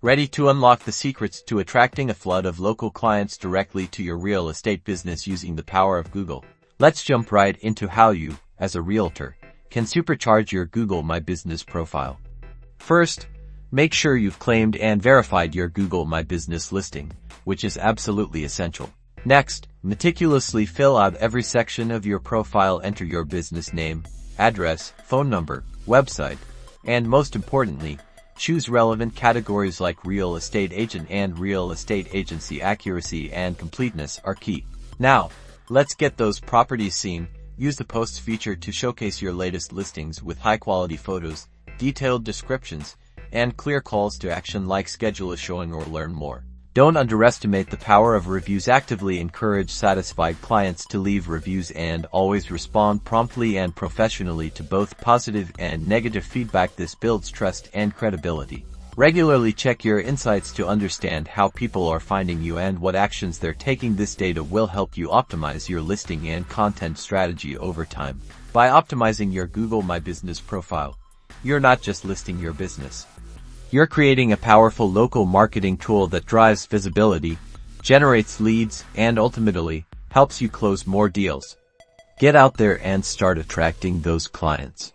Ready to unlock the secrets to attracting a flood of local clients directly to your real estate business using the power of Google? Let's jump right into how you, as a realtor, can supercharge your Google My Business profile. First, make sure you've claimed and verified your Google My Business listing, which is absolutely essential. Next, meticulously fill out every section of your profile. Enter your business name, address, phone number, website, and most importantly, choose relevant categories like real estate agent and real estate agency. Accuracy and completeness are key. Now, let's get those properties seen. Use the posts feature to showcase your latest listings with high-quality photos, detailed descriptions, and clear calls to action like schedule a showing or learn more. Don't underestimate the power of reviews. Actively encourage satisfied clients to leave reviews and always respond promptly and professionally to both positive and negative feedback. This builds trust and credibility. Regularly check your insights to understand how people are finding you and what actions they're taking. This data will help you optimize your listing and content strategy over time. By optimizing your Google My Business profile, you're not just listing your business. You're creating a powerful local marketing tool that drives visibility, generates leads, and ultimately helps you close more deals. Get out there and start attracting those clients.